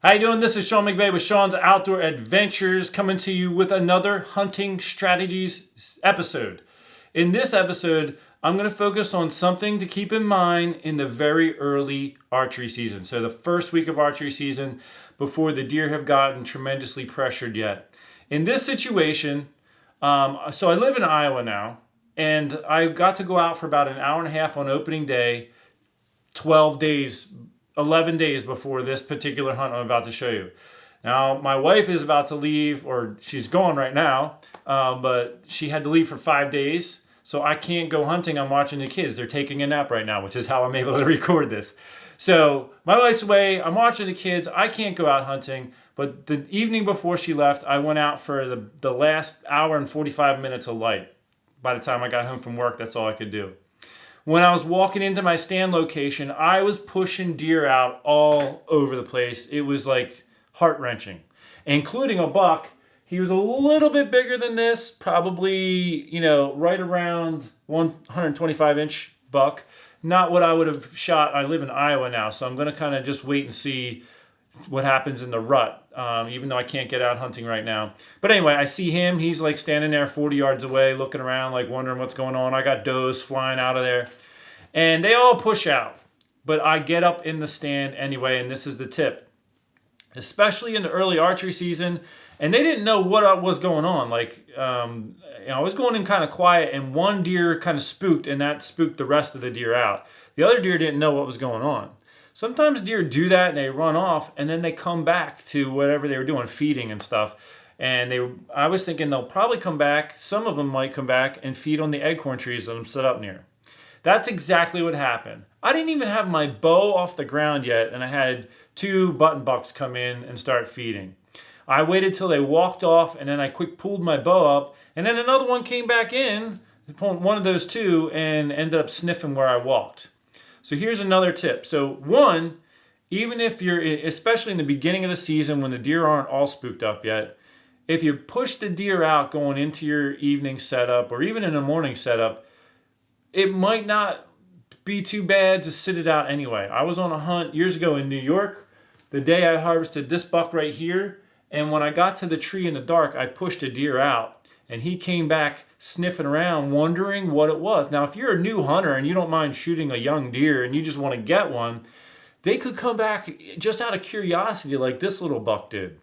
How you doing? This is Sean McVay with Sean's Outdoor Adventures, coming to you with another hunting strategies episode. In this episode, I'm going to focus on something to keep in mind in the very early archery season. So the first week of archery season, before the deer have gotten tremendously pressured yet. In this situation, so I live in Iowa now, and I got to go out for about an hour and a half on opening day, 11 days before this particular hunt I'm about to show you. Now, my wife is about to leave, or she's gone right now, but she had to leave for 5 days, so I can't go hunting. I'm watching the kids. They're taking a nap right now, which is how I'm able to record this. So my wife's away. I'm watching the kids. I can't go out hunting, but the evening before she left, I went out for the last hour and 45 minutes of light. By the time I got home from work, that's all I could do. When I was walking into my stand location, I was pushing deer out all over the place. It was like heart-wrenching, including a buck. He was a little bit bigger than this, probably, right around 125-inch buck. Not what I would have shot. I live in Iowa now, so I'm going to kind of just wait and see what happens in the rut, even though I can't get out hunting right now. But anyway, I see him. He's like standing there 40 yards away, looking around, like wondering what's going on. I got does flying out of there. And they all push out. But I get up in the stand anyway, and this is the tip. Especially in the early archery season, and they didn't know what was going on. I was going in kind of quiet, and one deer kind of spooked, and that spooked the rest of the deer out. The other deer didn't know what was going on. Sometimes deer do that and they run off and then they come back to whatever they were doing, feeding and stuff. And I was thinking they'll probably come back. Some of them might come back and feed on the acorn trees that I'm set up near. That's exactly what happened. I didn't even have my bow off the ground yet, and I had 2 button bucks come in and start feeding. I waited till they walked off, and then I quick pulled my bow up, and then another one came back in, one of those 2, and ended up sniffing where I walked. So here's another tip. So one, even if you're, especially in the beginning of the season when the deer aren't all spooked up yet, if you push the deer out going into your evening setup or even in the morning setup, it might not be too bad to sit it out anyway. I was on a hunt years ago in New York, the day I harvested this buck right here, and when I got to the tree in the dark, I pushed a deer out. And he came back sniffing around, wondering what it was. Now, if you're a new hunter and you don't mind shooting a young deer and you just want to get one, they could come back just out of curiosity like this little buck did.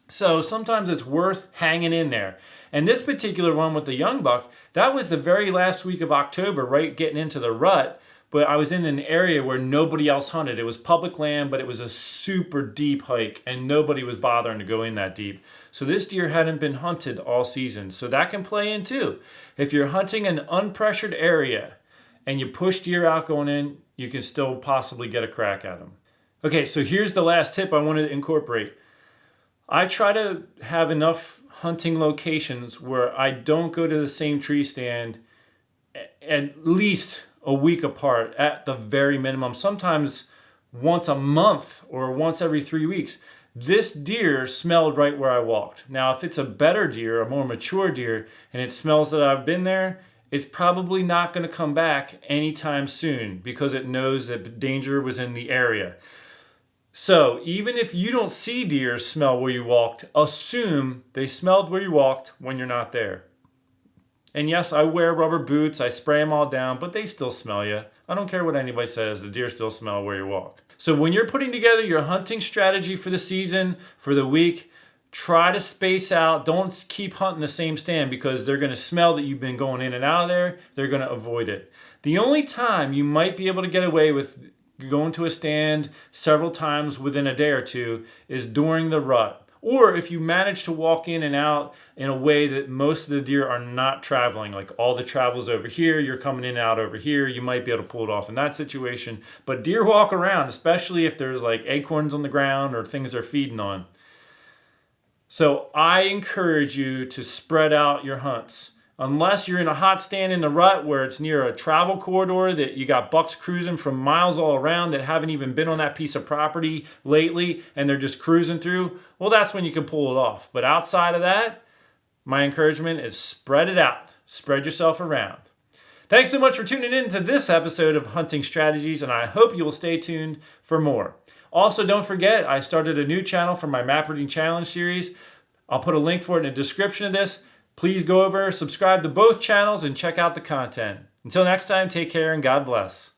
So sometimes it's worth hanging in there. And this particular one with the young buck, that was the very last week of October, right getting into the rut. But I was in an area where nobody else hunted. It was public land, but it was a super deep hike, and nobody was bothering to go in that deep. So this deer hadn't been hunted all season. So that can play in too. If you're hunting an unpressured area and you push deer out going in, you can still possibly get a crack at them. Okay, so here's the last tip I wanted to incorporate. I try to have enough hunting locations where I don't go to the same tree stand at least a week apart at the very minimum, sometimes once a month or once every 3 weeks. This deer smelled right where I walked. Now, if it's a better deer, a more mature deer, and it smells that I've been there, it's probably not going to come back anytime soon because it knows that danger was in the area. So even if you don't see deer smell where you walked, assume they smelled where you walked when you're not there. And yes, I wear rubber boots, I spray them all down, but they still smell you. I don't care what anybody says, the deer still smell where you walk. So when you're putting together your hunting strategy for the season, for the week, try to space out. Don't keep hunting the same stand because they're going to smell that you've been going in and out of there. They're going to avoid it. The only time you might be able to get away with going to a stand several times within a day or two is during the rut. Or if you manage to walk in and out in a way that most of the deer are not traveling, like all the travel's over here, you're coming in and out over here, you might be able to pull it off in that situation. But deer walk around, especially if there's like acorns on the ground or things they're feeding on. So I encourage you to spread out your hunts. Unless you're in a hot stand in the rut where it's near a travel corridor that you got bucks cruising from miles all around that haven't even been on that piece of property lately and they're just cruising through, well, that's when you can pull it off. But outside of that, my encouragement is spread it out. Spread yourself around. Thanks so much for tuning in to this episode of Hunting Strategies, and I hope you will stay tuned for more. Also, don't forget, I started a new channel for my map reading challenge series. I'll put a link for it in the description of this. Please go over, subscribe to both channels, and check out the content. Until next time, take care and God bless.